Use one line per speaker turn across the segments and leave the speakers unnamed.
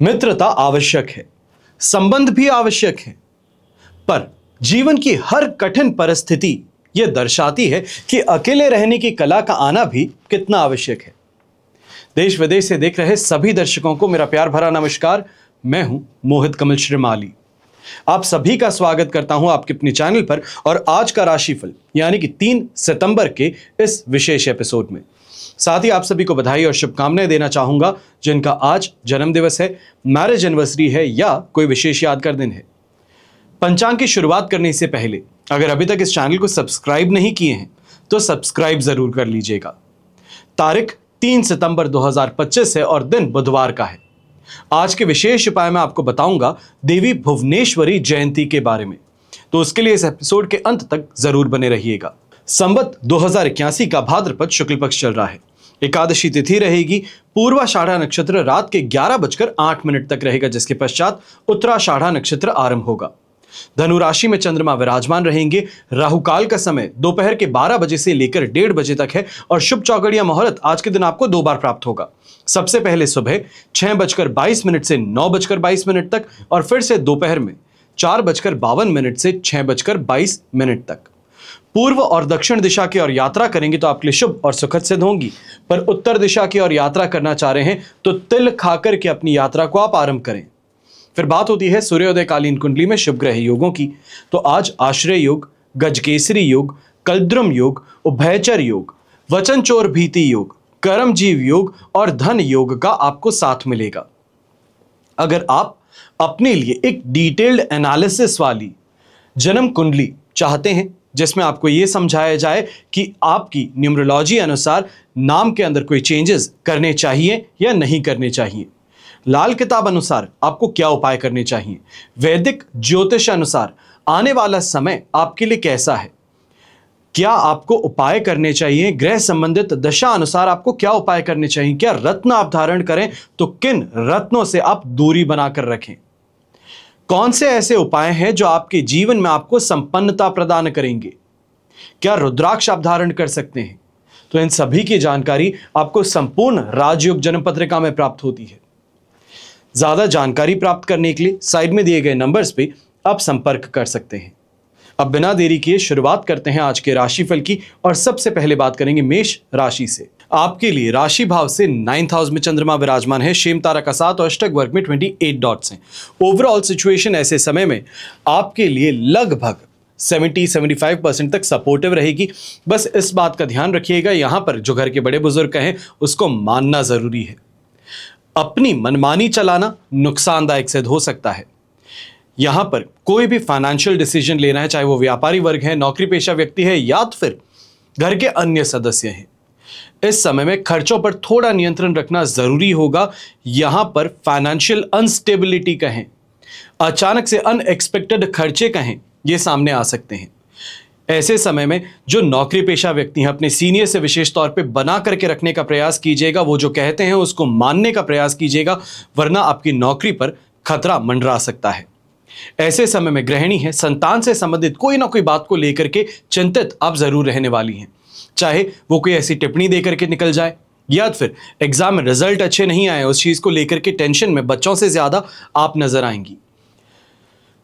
मित्रता आवश्यक है, संबंध भी आवश्यक है, पर जीवन की हर कठिन परिस्थिति यह दर्शाती है कि अकेले रहने की कला का आना भी कितना आवश्यक है। देश विदेश से देख रहे सभी दर्शकों को मेरा प्यार भरा नमस्कार। मैं हूं मोहित कमल श्रीमाली। आप सभी का स्वागत करता हूं आपके अपने चैनल पर और आज का राशिफल यानी कि 3 सितंबर के इस विशेष एपिसोड में। साथ ही आप सभी को बधाई और शुभकामनाएं देना चाहूंगा जिनका आज जन्मदिवस है, मैरिज एनिवर्सरी है या कोई विशेष यादगार दिन है। पंचांग की शुरुआत करने से पहले अगर अभी तक इस चैनल को सब्सक्राइब नहीं किए हैं तो सब्सक्राइब जरूर कर लीजिएगा। तारीख 3 सितंबर 2025 है और दिन बुधवार का है। आज के विशेष उपाय में आपको बताऊंगा देवी भुवनेश्वरी जयंती के बारे में, तो उसके लिए इस एपिसोड के अंत तक जरूर बने रहिएगा। संवत 2081 का भाद्रपद शुक्ल पक्ष चल रहा है। एकादशी तिथि रहेगी। पूर्वाषाढ़ा नक्षत्र रात के 11:08 तक रहेगा, जिसके पश्चात उत्तराषाढ़ा नक्षत्र आरंभ होगा। धनु राशि में चंद्रमा विराजमान रहेंगे। राहुकाल का समय दोपहर के 12 बजे से लेकर 1:30 बजे तक है और शुभ चौगड़िया मुहूर्त आज के दिन आपको 2 बार प्राप्त होगा। सबसे पहले सुबह 6:22 से 9:22 तक और फिर से दोपहर में 4:52 से 6:22 तक। पूर्व और दक्षिण दिशा की ओर यात्रा करेंगे तो आपके लिए शुभ और सुखद सिद्ध होंगी, पर उत्तर दिशा की ओर यात्रा करना चाह रहे हैं तो तिल खाकर के अपनी यात्रा को आप आरंभ करें। फिर बात होती है सूर्योदय कालीन कुंडली में शुभ ग्रह योगों की, तो आज आश्रय योग, गजकेसरी योग, कल्द्रुम योग, उभयचर योग, वचन चोर भीति योग, कर्मजीव योग और धन योग का आपको साथ मिलेगा। अगर आप अपने लिए एक डिटेल्ड एनालिसिस वाली जन्म कुंडली चाहते हैं जिसमें आपको यह समझाया जाए कि आपकी न्यूमरोलॉजी अनुसार नाम के अंदर कोई चेंजेस करने चाहिए या नहीं करने चाहिए, लाल किताब अनुसार आपको क्या उपाय करने चाहिए, वैदिक ज्योतिष अनुसार आने वाला समय आपके लिए कैसा है, क्या आपको उपाय करने चाहिए, ग्रह संबंधित दशा अनुसार आपको क्या उपाय करने चाहिए, क्या रत्न आप धारण करें तो किन रत्नों से आप दूरी बनाकर रखें, कौन से ऐसे उपाय हैं जो आपके जीवन में आपको संपन्नता प्रदान करेंगे, क्या रुद्राक्ष आप धारण कर सकते हैं, तो इन सभी की जानकारी आपको संपूर्ण राजयोग जन्म पत्रिका में प्राप्त होती है। ज्यादा जानकारी प्राप्त करने के लिए साइड में दिए गए नंबर्स पे आप संपर्क कर सकते हैं। अब बिना देरी किए शुरुआत करते हैं आज के राशिफल की और सबसे पहले बात करेंगे मेष राशि से। आपके लिए राशि भाव से 9th हाउस में चंद्रमा विराजमान है। शेम तारा का 7 और अष्टक वर्ग में 28 डॉट्स हैं। ओवरऑल सिचुएशन ऐसे समय में आपके लिए लगभग 70-75% तक सपोर्टिव रहेगी। बस इस बात का ध्यान रखिएगा, यहां पर जो घर के बड़े बुजुर्ग कहें उसको मानना जरूरी है। अपनी मनमानी चलाना नुकसानदायक सिद्ध हो सकता है। यहां पर कोई भी फाइनेंशियल डिसीजन लेना है, चाहे वो व्यापारी वर्ग है, नौकरी पेशा व्यक्ति है या तो फिर घर के अन्य सदस्य हैं, इस समय में खर्चों पर थोड़ा नियंत्रण रखना जरूरी होगा। यहां पर फाइनेंशियल अनस्टेबिलिटी कहें, अचानक से अनएक्सपेक्टेड खर्चे कहें, ये सामने आ सकते हैं। ऐसे समय में जो नौकरी पेशा व्यक्ति हैं अपने सीनियर से विशेष तौर पे बना करके रखने का प्रयास कीजिएगा। वो जो कहते हैं उसको मानने का प्रयास कीजिएगा, वरना आपकी नौकरी पर खतरा मंडरा सकता है। ऐसे समय में गृहिणी है, संतान से संबंधित कोई ना कोई बात को लेकर के चिंतित आप जरूर रहने वाली हैं, चाहे वो कोई ऐसी टिप्पणी देकर के निकल जाए या फिर एग्जाम में रिजल्ट अच्छे नहीं आए उस चीज को लेकर के टेंशन में बच्चों से ज्यादा आप नजर आएंगी।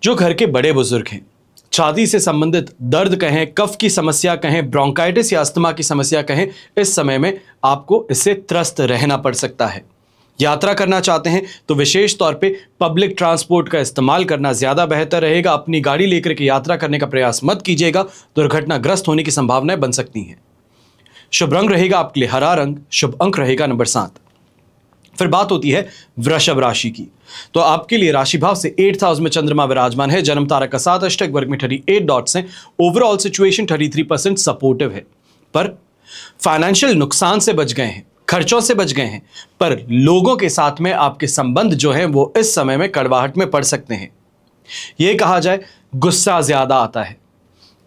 जो घर के बड़े बुजुर्ग हैं, छाती से संबंधित दर्द कहें, कफ की समस्या कहें, ब्रोंकाइटिस या अस्थमा की समस्या कहें, इस समय में आपको इससे त्रस्त रहना पड़ सकता है। यात्रा करना चाहते हैं तो विशेष तौर पे पब्लिक ट्रांसपोर्ट का इस्तेमाल करना ज्यादा बेहतर रहेगा। अपनी गाड़ी लेकर के यात्रा करने का प्रयास मत कीजिएगा, दुर्घटनाग्रस्त होने की संभावनाएं बन सकती हैं। शुभ रंग रहेगा आपके लिए हरा रंग, शुभ अंक रहेगा नंबर 7। फिर बात होती है वृषभ राशि की, तो आपके लिए राशि भाव से 8th हाउस में चंद्रमा विराजमान है। जन्म तारा का 7 अष्टक वर्ग में 38 डॉट्स हैं। ओवरऑल सिचुएशन 33% सपोर्टिव है, पर फाइनेंशियल नुकसान से बच गए हैं, खर्चों से बच गए हैं, पर लोगों के साथ में आपके संबंध जो हैं वो इस समय में कड़वाहट में पड़ सकते हैं। यह कहा जाए गुस्सा ज्यादा आता है,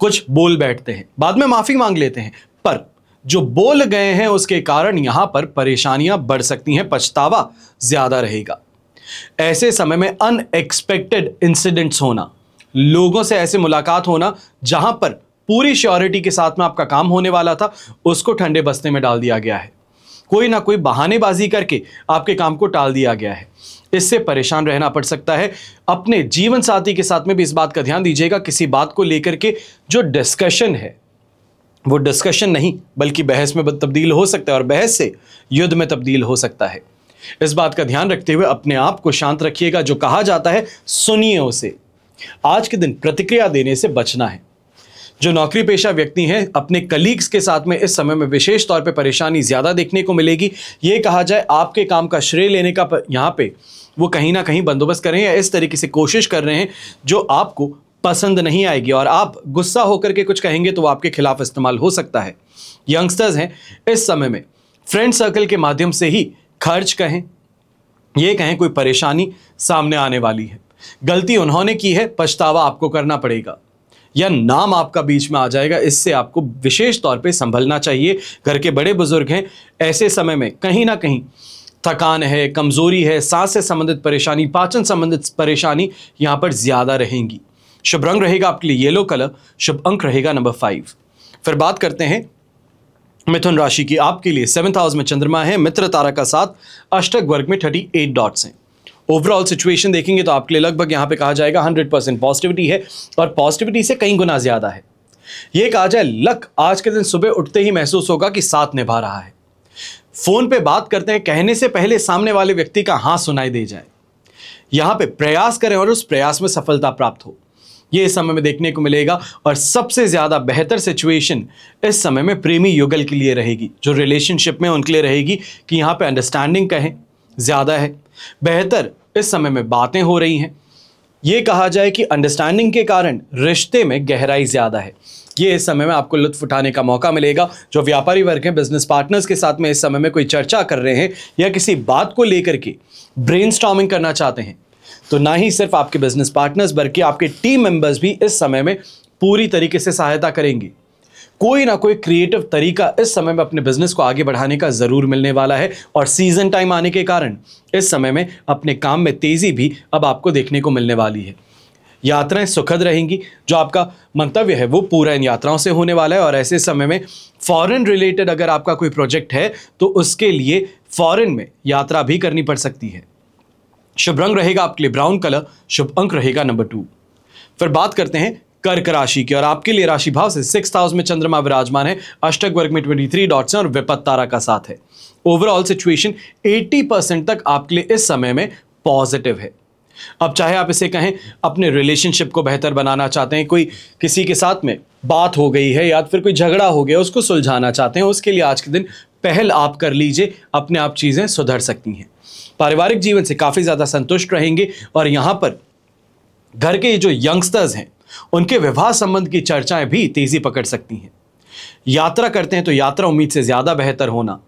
कुछ बोल बैठते हैं, बाद में माफी मांग लेते हैं, पर जो बोल गए हैं उसके कारण यहां पर परेशानियां बढ़ सकती हैं, पछतावा ज्यादा रहेगा। ऐसे समय में अनएक्सपेक्टेड इंसिडेंट्स होना, लोगों से ऐसे मुलाकात होना जहां पर पूरी श्योरिटी के साथ में आपका काम होने वाला था, उसको ठंडे बस्ते में डाल दिया गया है। कोई ना कोई बहानेबाजी करके आपके काम को टाल दिया गया है। इससे परेशान रहना पड़ सकता है। अपने जीवन साथी के साथ में भी इस बात का ध्यान दीजिएगा, किसी बात को लेकर के जो डिस्कशन है वो डिस्कशन नहीं बल्कि बहस में तब्दील हो सकता है और बहस से युद्ध में तब्दील हो सकता है। इस बात का ध्यान रखते हुए अपने आप को शांत रखिएगा। जो कहा जाता है सुनिए उसे। आज के दिन प्रतिक्रिया देने से बचना है। जो नौकरी पेशा व्यक्ति हैं, अपने कलीग्स के साथ में इस समय में विशेष तौर पे परेशानी ज्यादा देखने को मिलेगी। ये कहा जाए आपके काम का श्रेय लेने का यहाँ पे वो कहीं ना कहीं बंदोबस्त कर रहे हैं या इस तरीके से कोशिश कर रहे हैं जो आपको पसंद नहीं आएगी, और आप गुस्सा होकर के कुछ कहेंगे तो वो आपके खिलाफ इस्तेमाल हो सकता है। यंगस्टर्स हैं, इस समय में फ्रेंड सर्कल के माध्यम से ही खर्च कहें, ये कहें कोई परेशानी सामने आने वाली है। गलती उन्होंने की है, पछतावा आपको करना पड़ेगा या नाम आपका बीच में आ जाएगा। इससे आपको विशेष तौर पे संभलना चाहिए। घर के बड़े बुजुर्ग हैं, ऐसे समय में कहीं ना कहीं थकान है, कमजोरी है, सांस से संबंधित परेशानी, पाचन संबंधित परेशानी यहां पर ज्यादा रहेंगी। शुभ रंग रहेगा आपके लिए येलो कलर, शुभ अंक रहेगा नंबर 5। फिर बात करते हैं मिथुन राशि की। आपके लिए 7th हाउस में चंद्रमा है, मित्र तारा का साथ, अष्टक वर्ग में 38 डॉट्स हैं। ओवरऑल सिचुएशन देखेंगे तो आपके लिए लगभग यहां पे कहा जाएगा 100% पॉजिटिविटी है, और पॉजिटिविटी से कई गुना ज्यादा है। यह कहा जाए लक आज के दिन सुबह उठते ही महसूस होगा कि साथ निभा रहा है। फोन पे बात करते हैं, कहने से पहले सामने वाले व्यक्ति का हाँ सुनाई दे जाए। यहां पे प्रयास करें और उस प्रयास में सफलता प्राप्त हो, ये इस समय में देखने को मिलेगा। और सबसे ज्यादा बेहतर सिचुएशन इस समय में प्रेमी युगल के लिए रहेगी, जो रिलेशनशिप में उनके लिए रहेगी कि यहां पे अंडरस्टैंडिंग कहें ज्यादा है। बेहतर इस समय में बातें हो रही हैं। यह कहा जाए कि अंडरस्टैंडिंग के कारण रिश्ते में गहराई ज्यादा है। ये इस समय में आपको लुत्फ उठाने का मौका मिलेगा। जो व्यापारी वर्ग हैं, बिजनेस पार्टनर्स के साथ में इस समय में कोई चर्चा कर रहे हैं या किसी बात को लेकर के ब्रेनस्टॉर्मिंग करना चाहते हैं, तो ना ही सिर्फ आपके बिजनेस पार्टनर्स बल्कि आपके टीम मेंबर्स भी इस समय में पूरी तरीके से सहायता करेंगे। कोई ना कोई क्रिएटिव तरीका इस समय में अपने बिजनेस को आगे बढ़ाने का जरूर मिलने वाला है। और सीजन टाइम आने के कारण इस समय में अपने काम में तेजी भी अब आपको देखने को मिलने वाली है। यात्राएं सुखद रहेंगी। जो आपका मंतव्य है वो पूरा इन यात्राओं से होने वाला है। और ऐसे समय में फॉरेन रिलेटेड अगर आपका कोई प्रोजेक्ट है तो उसके लिए फॉरेन में यात्रा भी करनी पड़ सकती है। शुभ रंग रहेगा आपके लिए ब्राउन कलर, शुभ अंक रहेगा नंबर 2। फिर बात करते हैं कर्क राशि की, और आपके लिए राशि भाव से 6th हाउस में चंद्रमा विराजमान है, अष्टक वर्ग में 23 डॉट्स हैं और विपत्त तारा का साथ है। ओवरऑल सिचुएशन 80% तक आपके लिए इस समय में पॉजिटिव है। अब चाहे आप इसे कहें अपने रिलेशनशिप को बेहतर बनाना चाहते हैं, कोई किसी के साथ में बात हो गई है या फिर कोई झगड़ा हो गया उसको सुलझाना चाहते हैं, उसके लिए आज के दिन पहल आप कर लीजिए, अपने आप चीजें सुधर सकती हैं। पारिवारिक जीवन से काफी ज्यादा संतुष्ट रहेंगे। और यहां पर घर के जो यंगस्टर्स हैं उनके विवाह संबंध की चर्चाएं भी तेजी पकड़ सकती हैं। यात्रा करते हैं तो यात्रा उम्मीद से ज्यादा बेहतर होना,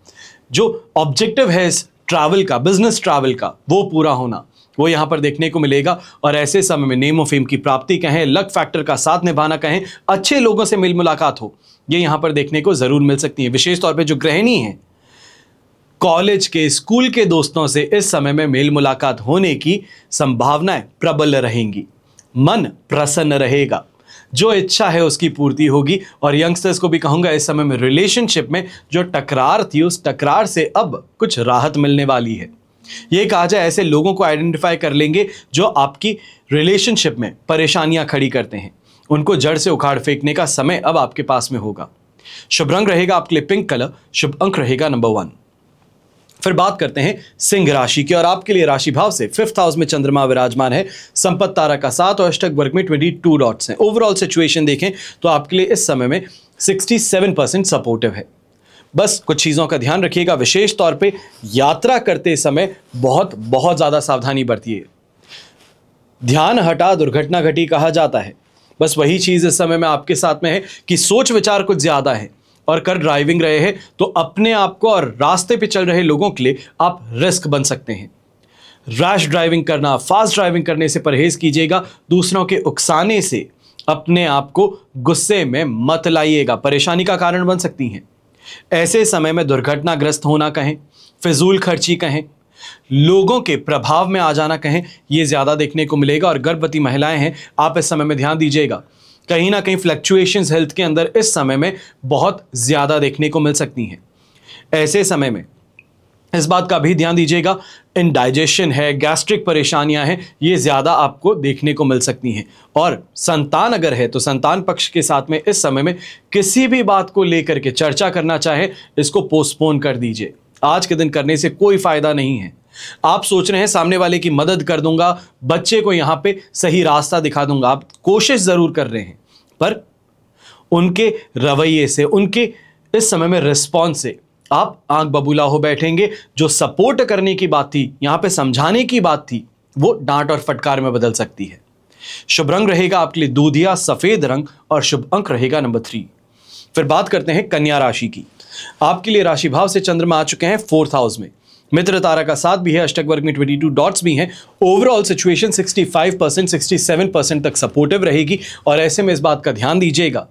जो ऑब्जेक्टिव है इस ट्रैवल का, बिजनेस ट्रैवल का, वो पूरा होना, वो यहां पर देखने को मिलेगा। और ऐसे समय में नेम और फेम की प्राप्ति कहें, लक फैक्टर का साथ निभाना कहें, अच्छे लोगों से मिल मुलाकात हो, ये यहां पर देखने को जरूर मिल सकती है। विशेष तौर पर जो गृहिणी है, कॉलेज के, स्कूल के दोस्तों से इस समय में मेल मुलाकात होने की संभावनाएं प्रबल रहेंगी। मन प्रसन्न रहेगा, जो इच्छा है उसकी पूर्ति होगी। और यंगस्टर्स को भी कहूंगा इस समय में रिलेशनशिप में जो टकरार थी उस टकरार से अब कुछ राहत मिलने वाली है। यह कहा जाए ऐसे लोगों को आइडेंटिफाई कर लेंगे जो आपकी रिलेशनशिप में परेशानियां खड़ी करते हैं, उनको जड़ से उखाड़ फेंकने का समय अब आपके पास में होगा। शुभ रंग रहेगा आपके लिए पिंक कलर, शुभ अंक रहेगा नंबर 1। फिर बात करते हैं सिंह राशि की, और आपके लिए राशि भाव से 5th हाउस में चंद्रमा विराजमान है, संपत्ति तारा का साथ और अष्टक वर्ग में 22 डॉट्स हैं। ओवरऑल सिचुएशन देखें तो आपके लिए इस समय में 67% सपोर्टिव है। बस कुछ चीजों का ध्यान रखिएगा, विशेष तौर पे यात्रा करते समय बहुत ज्यादा सावधानी बरतिए। ध्यान हटा दुर्घटना घटी कहा जाता है, बस वही चीज इस समय में आपके साथ में है कि सोच विचार कुछ ज्यादा है और कर ड्राइविंग रहे हैं तो अपने आप को और रास्ते पे चल रहे लोगों के लिए आप रिस्क बन सकते हैं। रैश ड्राइविंग करना, फास्ट ड्राइविंग करने से परहेज कीजिएगा। दूसरों के उकसाने से अपने आप को गुस्से में मत लाइएगा, परेशानी का कारण बन सकती हैं। ऐसे समय में दुर्घटनाग्रस्त होना कहें, फिजूल खर्ची कहें, लोगों के प्रभाव में आ जाना कहें, यह ज्यादा देखने को मिलेगा। और गर्भवती महिलाएं हैं, आप इस समय में ध्यान दीजिएगा, कहीं ना कहीं फ्लक्चुएशंस हेल्थ के अंदर इस समय में बहुत ज्यादा देखने को मिल सकती हैं। ऐसे समय में इस बात का भी ध्यान दीजिएगा, इंडाइजेशन है, गैस्ट्रिक परेशानियां हैं, ये ज़्यादा आपको देखने को मिल सकती हैं। और संतान अगर है तो संतान पक्ष के साथ में इस समय में किसी भी बात को लेकर के चर्चा करना चाहे, इसको पोस्टपोन कर दीजिए। आज के दिन करने से कोई फायदा नहीं है। आप सोच रहे हैं सामने वाले की मदद कर दूंगा, बच्चे को यहां पे सही रास्ता दिखा दूंगा, आप कोशिश जरूर कर रहे हैं, पर उनके रवैये से, उनके इस समय में रिस्पॉन्स से आप आंख बबूला हो बैठेंगे। जो सपोर्ट करने की बात थी, यहां पे समझाने की बात थी, वो डांट और फटकार में बदल सकती है। शुभ रंग रहेगा आपके लिए दूधिया सफेद रंग और शुभ अंक रहेगा नंबर 3। फिर बात करते हैं कन्या राशि की। आपके लिए राशि भाव से चंद्रमा आ चुके हैं 4th हाउस में। मित्र तारा का साथ भी है, अष्टक वर्ग में 22 डॉट्स भी हैं। ओवरऑल सिचुएशन 65% 67% तक सपोर्टिव रहेगी। और ऐसे में इस बात का ध्यान दीजिएगा,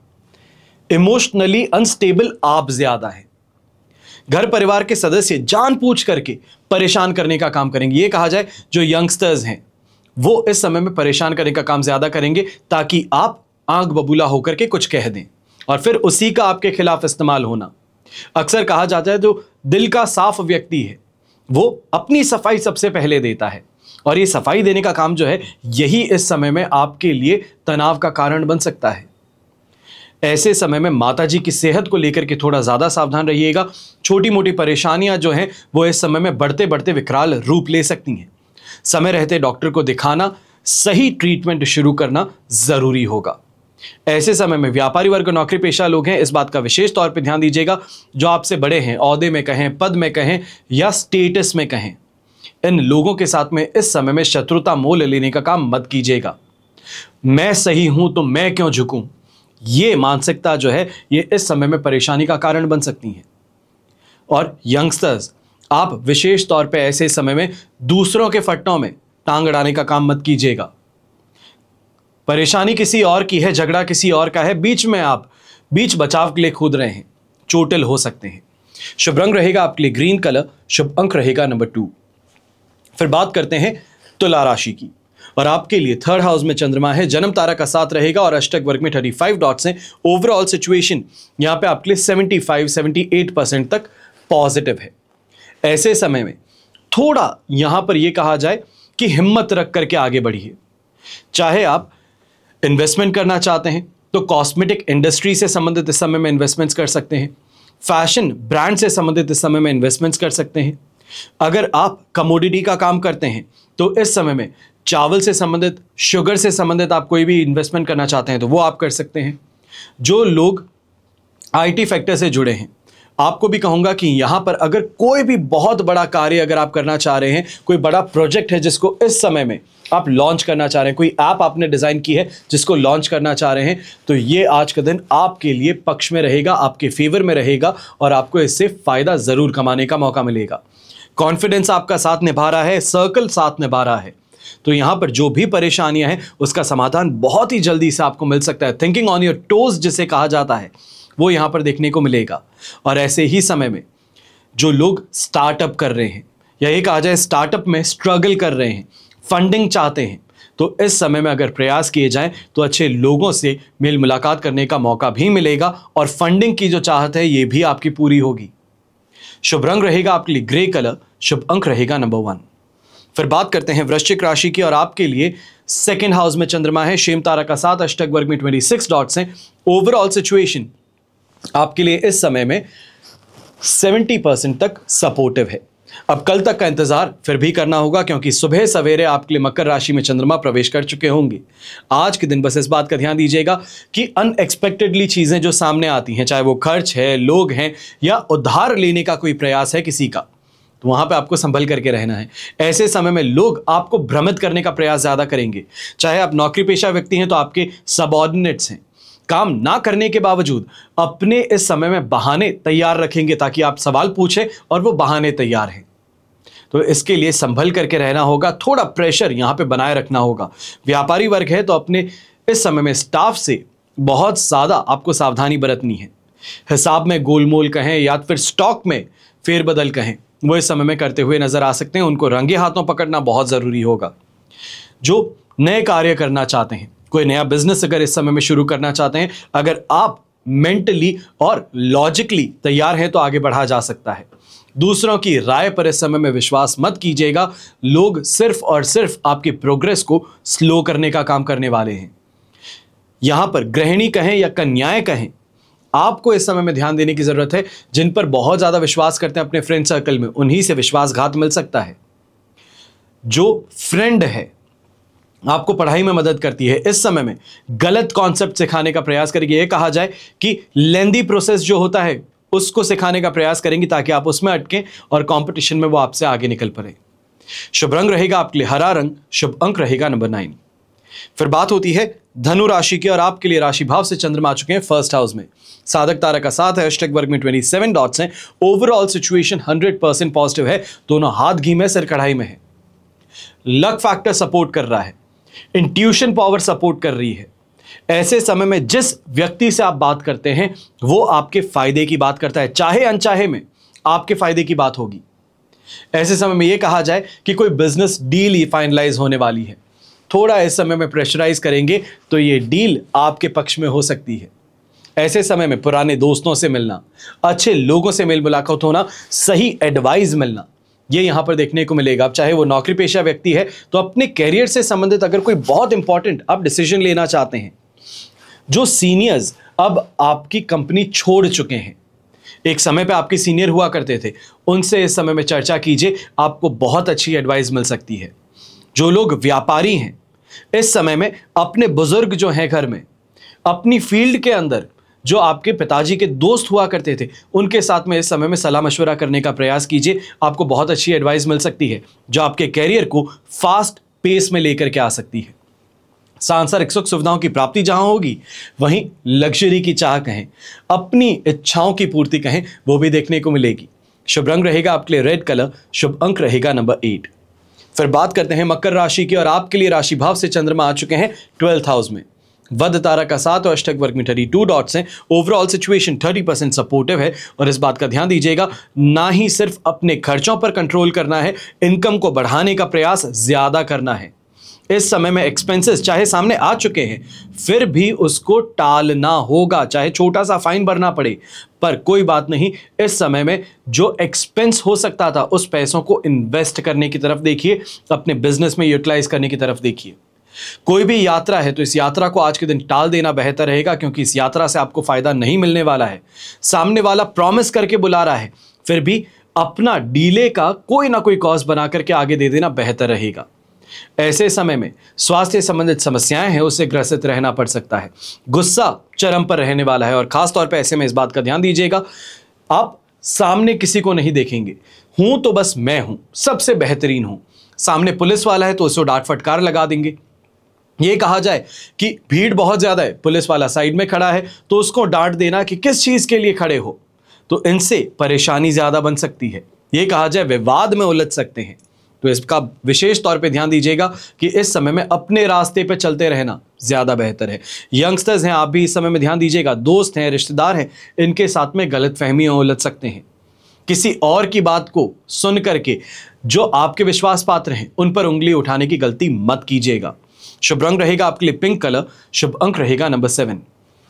इमोशनली अनस्टेबल आप ज्यादा है। घर परिवार के सदस्य जानबूझ करके परेशान करने का काम करेंगे। ये कहा जाए जो यंगस्टर्स हैं वो इस समय में परेशान करने का काम ज्यादा करेंगे, ताकि आप आंख बबूला होकर के कुछ कह दें और फिर उसी का आपके खिलाफ इस्तेमाल होना। अक्सर कहा जाता है जो दिल का साफ व्यक्ति है वो अपनी सफाई सबसे पहले देता है, और ये सफाई देने का काम जो है यही इस समय में आपके लिए तनाव का कारण बन सकता है। ऐसे समय में माताजी की सेहत को लेकर के थोड़ा ज्यादा सावधान रहिएगा। छोटी मोटी परेशानियां जो हैं वो इस समय में बढ़ते बढ़ते विकराल रूप ले सकती हैं। समय रहते डॉक्टर को दिखाना, सही ट्रीटमेंट शुरू करना जरूरी होगा। ऐसे समय में व्यापारी वर्ग, नौकरी पेशा लोग हैं, इस बात का विशेष तौर पे ध्यान दीजिएगा। जो आपसे बड़े हैं, ओहदे में कहें, पद में कहें या स्टेटस में कहें, इन लोगों के साथ में इस समय में शत्रुता मोल लेने का काम मत कीजिएगा। मैं सही हूं तो मैं क्यों झुकूं, ये मानसिकता जो है ये इस समय में परेशानी का कारण बन सकती है। और यंगस्टर्स, आप विशेष तौर पे ऐसे समय में दूसरों के फट्टों में टांग अड़ाने का काम मत कीजिएगा। परेशानी किसी और की है, झगड़ा किसी और का है, बीच में आप बीच बचाव के लिए कूद रहे हैं, चोटिल हो सकते हैं। शुभ रंग रहेगा आपके लिए ग्रीन कलर, शुभ अंक रहेगा नंबर 2। फिर बात करते हैं तुला राशि की। और आपके लिए 3rd हाउस में चंद्रमा है, जन्म तारा का साथ रहेगा और अष्टक वर्ग में 35 डॉट्स हैं। ओवरऑल सिचुएशन यहां पे आपके लिए 75-78% तक पॉजिटिव है। ऐसे समय में थोड़ा यहां पर यह कहा जाए कि हिम्मत रख करके आगे बढ़िए। चाहे आप इन्वेस्टमेंट करना चाहते हैं तो कॉस्मेटिक इंडस्ट्री से संबंधित इस समय में इन्वेस्टमेंट्स कर सकते हैं, फैशन ब्रांड से संबंधित इस समय में इन्वेस्टमेंट्स कर सकते हैं। अगर आप कमोडिटी का काम करते हैं तो इस समय में चावल से संबंधित, शुगर से संबंधित आप कोई भी इन्वेस्टमेंट करना चाहते हैं तो वो आप कर सकते हैं। जो लोग आईटी सेक्टर से जुड़े हैं, आपको भी कहूंगा कि यहां पर अगर कोई भी बहुत बड़ा कार्य अगर आप करना चाह रहे हैं, कोई बड़ा प्रोजेक्ट है जिसको इस समय में आप लॉन्च करना चाह रहे हैं, कोई ऐप आपने डिजाइन की है जिसको लॉन्च करना चाह रहे हैं, तो ये आज का दिन आपके लिए पक्ष में रहेगा, आपके फेवर में रहेगा और आपको इससे फायदा जरूर कमाने का मौका मिलेगा। कॉन्फिडेंस आपका साथ निभा रहा है, सर्कल साथ निभा रहा है, तो यहां पर जो भी परेशानियां हैं उसका समाधान बहुत ही जल्दी से आपको मिल सकता है। थिंकिंग ऑन योर टोज जिसे कहा जाता है वो यहां पर देखने को मिलेगा। और ऐसे ही समय में जो लोग स्टार्टअप कर रहे हैं या ये कहा जाए स्टार्टअप में स्ट्रगल कर रहे हैं, फंडिंग चाहते हैं, तो इस समय में अगर प्रयास किए जाएं तो अच्छे लोगों से मेल मुलाकात करने का मौका भी मिलेगा और फंडिंग की जो चाहत है ये भी आपकी पूरी होगी। शुभ रंग रहेगा आपके लिए ग्रे कलर, शुभ अंक रहेगा नंबर 1। फिर बात करते हैं वृश्चिक राशि की और आपके लिए 2nd हाउस में चंद्रमा है, शेम तारा का साथ, अष्टक वर्ग में 26 डॉट्स हैं। ओवरऑल सिचुएशन आपके लिए इस समय में 70% तक सपोर्टिव है। अब कल तक का इंतजार फिर भी करना होगा क्योंकि सुबह सवेरे आपके लिए मकर राशि में चंद्रमा प्रवेश कर चुके होंगे। आज के दिन बस इस बात का ध्यान दीजिएगा कि अनएक्सपेक्टेडली चीजें जो सामने आती हैं, चाहे वो खर्च है, लोग हैं या उधार लेने का कोई प्रयास है किसी का, तो वहां पे आपको संभल करके रहना है। ऐसे समय में लोग आपको भ्रमित करने का प्रयास ज्यादा करेंगे। चाहे आप नौकरी पेशा व्यक्ति हैं तो आपके सबऑर्डिनेट्स हैं, काम ना करने के बावजूद अपने इस समय में बहाने तैयार रखेंगे ताकि आप सवाल पूछें और वो बहाने तैयार हैं। तो इसके लिए संभल करके रहना होगा, थोड़ा प्रेशर यहां पे बनाए रखना होगा। व्यापारी वर्ग है तो अपने इस समय में स्टाफ से बहुत ज्यादा आपको सावधानी बरतनी है। हिसाब में गोलमोल कहें या फिर स्टॉक में फेरबदल कहें, वो इस समय में करते हुए नजर आ सकते हैं। उनको रंगे हाथों पकड़ना बहुत जरूरी होगा। जो नए कार्य करना चाहते हैं, कोई नया बिजनेस अगर इस समय में शुरू करना चाहते हैं, अगर आप मेंटली और लॉजिकली तैयार हैं तो आगे बढ़ा जा सकता है। दूसरों की राय पर इस समय में विश्वास मत कीजिएगा। लोग सिर्फ और सिर्फ आपकी प्रोग्रेस को स्लो करने का काम करने वाले हैं। यहां पर गृहिणी कहें या कन्याएं कहें, आपको इस समय में ध्यान देने की जरूरत है। जिन पर बहुत ज्यादा विश्वास करते हैं अपने फ्रेंड सर्कल में, उन्हीं से विश्वासघात मिल सकता है। जो फ्रेंड है, आपको पढ़ाई में मदद करती है, इस समय में गलत कॉन्सेप्ट सिखाने का प्रयास करेगी। यह कहा जाए कि लेंदी प्रोसेस जो होता है उसको सिखाने का प्रयास करेंगी, ताकि आप उसमें अटकें और कंपटीशन में वो आपसे आगे निकल पड़े। शुभ रंग रहेगा आपके लिए हरा रंग, शुभ अंक रहेगा नंबर 9। फिर बात होती है धनु राशि की, और आपके लिए राशि भाव से चंद्रमा आ चुके हैं फर्स्ट हाउस में। साधक तारा का साथ है, अष्टक वर्ग में 27 डॉट्स हैं। ओवरऑल सिचुएशन 100% पॉजिटिव है। दोनों हाथ घी में सिर कढ़ाई में है। लक फैक्टर सपोर्ट कर रहा है, इंट्यूशन पावर सपोर्ट कर रही है। ऐसे समय में जिस व्यक्ति से आप बात करते हैं वो आपके फायदे की बात करता है, चाहे अनचाहे में आपके फायदे की बात होगी। ऐसे समय में यह कहा जाए कि कोई बिजनेस डील ही फाइनलाइज होने वाली है। थोड़ा इस समय में प्रेशराइज करेंगे तो ये डील आपके पक्ष में हो सकती है। ऐसे समय में पुराने दोस्तों से मिलना, अच्छे लोगों से मेल मुलाकात होना, सही एडवाइस मिलना, ये यहां पर देखने को मिलेगा। अब चाहे वो नौकरी पेशा व्यक्ति है तो अपने कैरियर से संबंधित अगर कोई बहुत इंपॉर्टेंट आप डिसीजन लेना चाहते हैं, जो सीनियर्स अब आपकी कंपनी छोड़ चुके हैं, एक समय पे आपके सीनियर हुआ करते थे, उनसे इस समय में चर्चा कीजिए, आपको बहुत अच्छी एडवाइस मिल सकती है। जो लोग व्यापारी हैं, इस समय में अपने बुजुर्ग जो हैं घर में, अपनी फील्ड के अंदर जो आपके पिताजी के दोस्त हुआ करते थे, उनके साथ में इस समय में सलाह मशवरा करने का प्रयास कीजिए। आपको बहुत अच्छी एडवाइस मिल सकती है जो आपके कैरियर को फास्ट पेस में लेकर के आ सकती है। सांसारिक सुख सुविधाओं की प्राप्ति जहां होगी, वहीं लग्जरी की चाह कहें, अपनी इच्छाओं की पूर्ति कहें, वो भी देखने को मिलेगी। शुभ रंग रहेगा आपके लिए रेड कलर, शुभ अंक रहेगा नंबर 8। फिर बात करते हैं मकर राशि की, और आपके लिए राशि भाव से चंद्रमा आ चुके हैं 12th हाउस में। वध तारा का साथ और अष्टक वर्ग में 32 डॉट्स हैं। ओवरऑल सिचुएशन 30% सपोर्टिव है। और इस बात का ध्यान दीजिएगा, ना ही सिर्फ अपने खर्चों पर कंट्रोल करना है, इनकम को बढ़ाने का प्रयास ज्यादा करना है। इस समय में एक्सपेंसेस चाहे सामने आ चुके हैं, फिर भी उसको टालना होगा, चाहे छोटा सा फाइन भरना पड़े, पर कोई बात नहीं। इस समय में जो एक्सपेंस हो सकता था, उस पैसों को इन्वेस्ट करने की तरफ देखिए, अपने बिजनेस में यूटिलाइज करने की तरफ देखिए। कोई भी यात्रा है तो इस यात्रा को आज के दिन टाल देना बेहतर रहेगा, क्योंकि इस यात्रा से आपको फायदा नहीं मिलने वाला है। सामने वाला प्रॉमिस करके बुला रहा है, फिर भी अपना डीले का कोई ना कोई कॉज बना करके आगे दे देना बेहतर रहेगा। ऐसे समय में स्वास्थ्य संबंधित समस्याएं हैं, उससे ग्रसित रहना पड़ सकता है। गुस्सा चरम पर रहने वाला है, और खास तौर पे ऐसे में इस बात का ध्यान दीजिएगा, आप सामने किसी को नहीं देखेंगे। हूं तो बस मैं हूं, सबसे बेहतरीन हूं। सामने पुलिस वाला है तो उसको डांट फटकार लगा देंगे। ये कहा जाए कि भीड़ बहुत ज्यादा है, पुलिस वाला साइड में खड़ा है, तो उसको डांट देना कि किस चीज के लिए खड़े हो, तो इनसे परेशानी ज्यादा बन सकती है। ये कहा जाए विवाद में उलझ सकते हैं। तो इसका विशेष तौर पे ध्यान दीजिएगा कि इस समय में अपने रास्ते पे चलते रहना ज्यादा बेहतर है। यंगस्टर्स हैं, आप भी इस समय में ध्यान दीजिएगा, दोस्त हैं, रिश्तेदार हैं, इनके साथ में गलतफहमी में उलझ सकते हैं। किसी और की बात को सुन करके जो आपके विश्वास पात्र हैं, उन पर उंगली उठाने की गलती मत कीजिएगा। शुभ रंग रहेगा आपके लिए पिंक कलर, शुभ अंक रहेगा नंबर 7।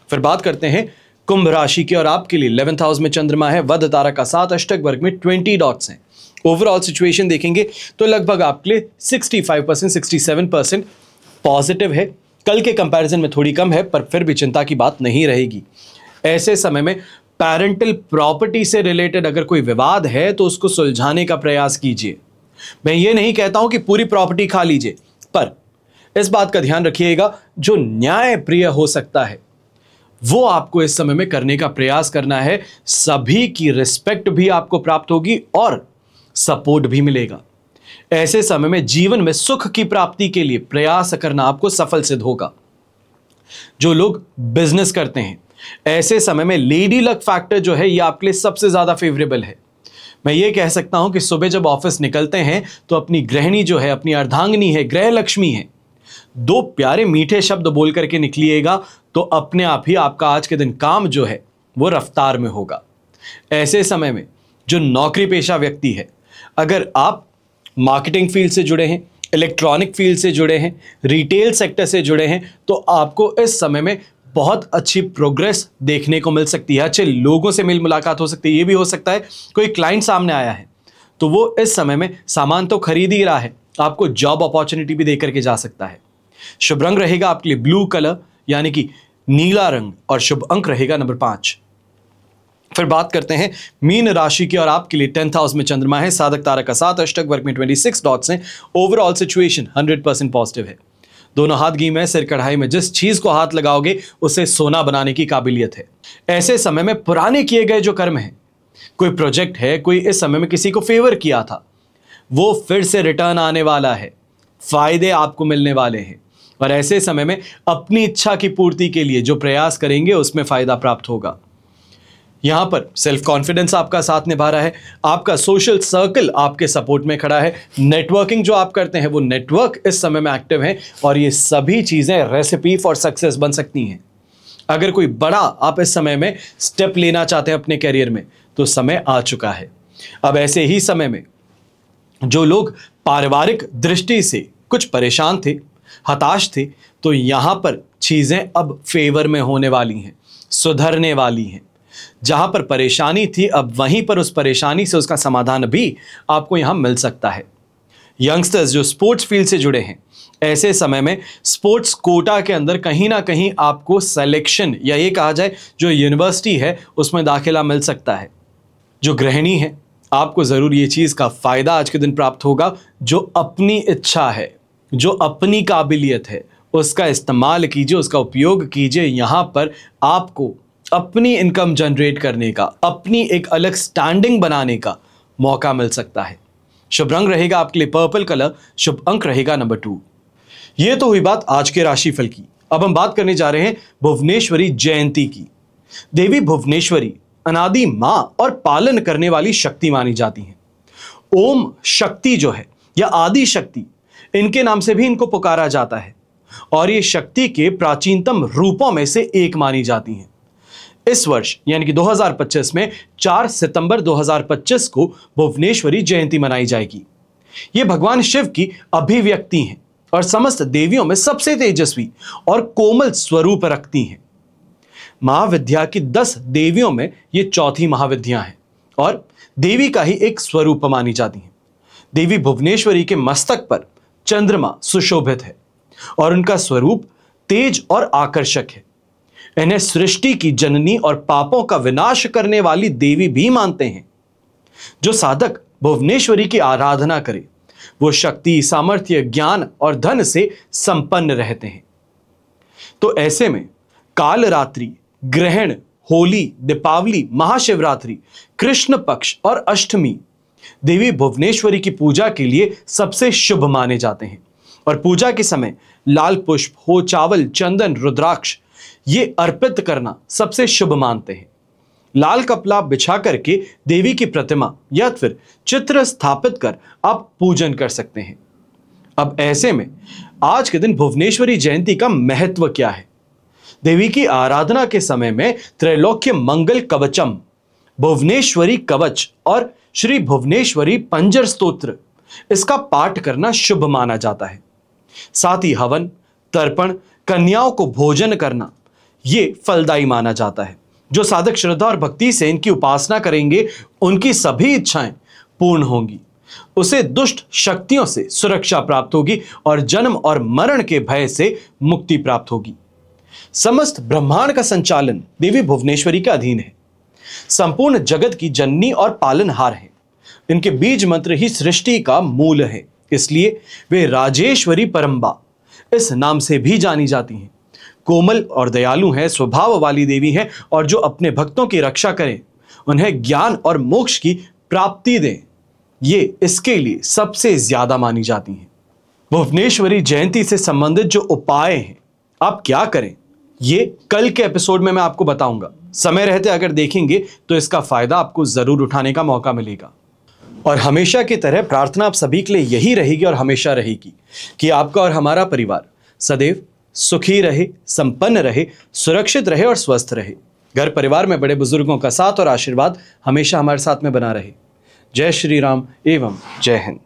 फिर बात करते हैं कुंभ राशि की, और आपके लिए 11th हाउस में चंद्रमा है। वध तारा का साथ, अष्टक वर्ग में 20 डॉट्स हैं। ओवरऑल सिचुएशन देखेंगे तो लगभग आपके लिए 65% 67% पॉजिटिव है। कल के कंपैरिजन में थोड़ी कम है, पर फिर भी चिंता की बात नहीं रहेगी। ऐसे समय में पैरेंटल प्रॉपर्टी से रिलेटेड अगर कोई विवाद है तो उसको सुलझाने का प्रयास कीजिए। मैं ये नहीं कहता हूं कि पूरी प्रॉपर्टी खा लीजिए, पर इस बात का ध्यान रखिएगा, जो न्याय प्रिय हो सकता है वो आपको इस समय में करने का प्रयास करना है। सभी की रिस्पेक्ट भी आपको प्राप्त होगी और सपोर्ट भी मिलेगा। ऐसे समय में जीवन में सुख की प्राप्ति के लिए प्रयास करना आपको सफल सिद्ध होगा। जो लोग बिजनेस करते हैं, ऐसे समय में लेडी लक फैक्टर जो है ये आपके लिए सबसे ज्यादा फेवरेबल है। मैं ये कह सकता हूं कि सुबह जब ऑफिस निकलते हैं तो अपनी गृहिणी जो है, अपनी अर्धांगिनी है, गृह लक्ष्मी है, 2 प्यारे मीठे शब्द बोल करके निकलिएगा तो अपने आप ही आपका आज के दिन काम जो है वो रफ्तार में होगा। ऐसे समय में जो नौकरी पेशा व्यक्ति है, अगर आप मार्केटिंग फील्ड से जुड़े हैं, इलेक्ट्रॉनिक फील्ड से जुड़े हैं, रिटेल सेक्टर से जुड़े हैं, तो आपको इस समय में बहुत अच्छी प्रोग्रेस देखने को मिल सकती है, अच्छे लोगों से मिल मुलाकात हो सकती है। ये भी हो सकता है कोई क्लाइंट सामने आया है तो वो इस समय में सामान तो खरीद ही रहा है, आपको जॉब अपॉर्चुनिटी भी दे करके जा सकता है। शुभ रंग रहेगा आपके लिए ब्लू कलर यानी कि नीला रंग, और शुभ अंक रहेगा नंबर 5। फिर बात करते हैं मीन राशि की, और आपके लिए 10th हाउस में चंद्रमा है, साधक तारा का 7, अष्टक वर्ग में 26 डॉट्स हैं। ओवरऑल सिचुएशन 100% पॉजिटिव है। दोनों हाथ घी में, सिर कढ़ाई में, जिस चीज को हाथ लगाओगे उसे सोना बनाने की काबिलियत है। ऐसे समय में पुराने किए गए जो कर्म है, कोई प्रोजेक्ट है, कोई इस समय में किसी को फेवर किया था, वो फिर से रिटर्न आने वाला है, फायदे आपको मिलने वाले हैं। और ऐसे समय में अपनी इच्छा की पूर्ति के लिए जो प्रयास करेंगे उसमें फायदा प्राप्त होगा। यहां पर सेल्फ कॉन्फिडेंस आपका साथ निभा रहा है, आपका सोशल सर्कल आपके सपोर्ट में खड़ा है, नेटवर्किंग जो आप करते हैं वो नेटवर्क इस समय में एक्टिव है, और ये सभी चीजें रेसिपी फॉर सक्सेस बन सकती हैं। अगर कोई बड़ा आप इस समय में स्टेप लेना चाहते हैं अपने कैरियर में तो समय आ चुका है। अब ऐसे ही समय में जो लोग पारिवारिक दृष्टि से कुछ परेशान थे, हताश थे, तो यहां पर चीजें अब फेवर में होने वाली हैं, सुधरने वाली हैं। जहां पर परेशानी थी अब वहीं पर उस परेशानी से उसका समाधान भी आपको यहां मिल सकता है। यंगस्टर्स जो स्पोर्ट्स फील्ड से जुड़े हैं, ऐसे समय में स्पोर्ट्स कोटा के अंदर कहीं ना कहीं आपको सिलेक्शन, या ये कहा जाए जो यूनिवर्सिटी है उसमें दाखिला मिल सकता है। जो गृहिणी है, आपको जरूर ये चीज का फायदा आज के दिन प्राप्त होगा। जो अपनी इच्छा है, जो अपनी काबिलियत है, उसका इस्तेमाल कीजिए, उसका उपयोग कीजिए। यहां पर आपको अपनी इनकम जनरेट करने का, अपनी एक अलग स्टैंडिंग बनाने का मौका मिल सकता है। शुभ रंग रहेगा आपके लिए पर्पल कलर, शुभ अंक रहेगा नंबर 2। यह तो हुई बात आज के राशिफल की। अब हम बात करने जा रहे हैं भुवनेश्वरी जयंती की। देवी भुवनेश्वरी अनादि मां और पालन करने वाली शक्ति मानी जाती हैं। ओम शक्ति जो है या आदि शक्ति, इनके नाम से भी इनको पुकारा जाता है, और ये शक्ति के प्राचीनतम रूपों में से एक मानी जाती हैं। इस वर्ष यानी कि 2025 में 4 सितंबर 2025 को भुवनेश्वरी जयंती मनाई जाएगी। ये भगवान शिव की अभिव्यक्ति हैं और समस्त देवियों में सबसे तेजस्वी और कोमल स्वरूप रखती हैं। महाविद्या की 10 देवियों में ये चौथी महाविद्या हैं और देवी का ही एक स्वरूप मानी जाती हैं। देवी भुवनेश्वरी के मस्तक पर चंद्रमा सुशोभित है और उनका स्वरूप तेज और आकर्षक है। इन्हें सृष्टि की जननी और पापों का विनाश करने वाली देवी भी मानते हैं। जो साधक भुवनेश्वरी की आराधना करे वो शक्ति, सामर्थ्य, ज्ञान और धन से संपन्न रहते हैं। तो ऐसे में कालरात्रि, ग्रहण, होली, दीपावली, महाशिवरात्रि, कृष्ण पक्ष और अष्टमी देवी भुवनेश्वरी की पूजा के लिए सबसे शुभ माने जाते हैं। और पूजा के समय लाल पुष्प हो, चावल, चंदन, रुद्राक्ष ये अर्पित करना सबसे शुभ मानते हैं। लाल कपड़ा बिछा करके देवी की प्रतिमा या फिर चित्र स्थापित कर आप पूजन कर सकते हैं। अब ऐसे में आज के दिन भुवनेश्वरी जयंती का महत्व क्या है? देवी की आराधना के समय में त्रैलोक्य मंगल कवचम, भुवनेश्वरी कवच और श्री भुवनेश्वरी पंजर स्तोत्र, इसका पाठ करना शुभ माना जाता है। साथ ही हवन, तर्पण, कन्याओं को भोजन करना ये फलदायी माना जाता है। जो साधक श्रद्धा और भक्ति से इनकी उपासना करेंगे उनकी सभी इच्छाएं पूर्ण होंगी, उसे दुष्ट शक्तियों से सुरक्षा प्राप्त होगी और जन्म और मरण के भय से मुक्ति प्राप्त होगी। समस्त ब्रह्मांड का संचालन देवी भुवनेश्वरी के अधीन है। संपूर्ण जगत की जननी और पालनहार है। इनके बीज मंत्र ही सृष्टि का मूल है, इसलिए वे राजेश्वरी परंबा इस नाम से भी जानी जाती हैं। कोमल और दयालु हैं, स्वभाव वाली देवी हैं और जो अपने भक्तों की रक्षा करें, उन्हें ज्ञान और मोक्ष की प्राप्ति दें, ये इसके लिए सबसे ज्यादा मानी जाती हैं। भुवनेश्वरी जयंती से संबंधित जो उपाय हैं आप क्या करें, ये कल के एपिसोड में मैं आपको बताऊंगा। समय रहते अगर देखेंगे तो इसका फायदा आपको जरूर उठाने का मौका मिलेगा। और हमेशा की तरह प्रार्थना आप सभी के लिए यही रहेगी और हमेशा रहेगी कि आपका और हमारा परिवार सदैव सुखी रहे, संपन्न रहे, सुरक्षित रहे और स्वस्थ रहे। घर परिवार में बड़े बुजुर्गों का साथ और आशीर्वाद हमेशा हमारे साथ में बना रहे। जय श्री राम एवं जय हिंद।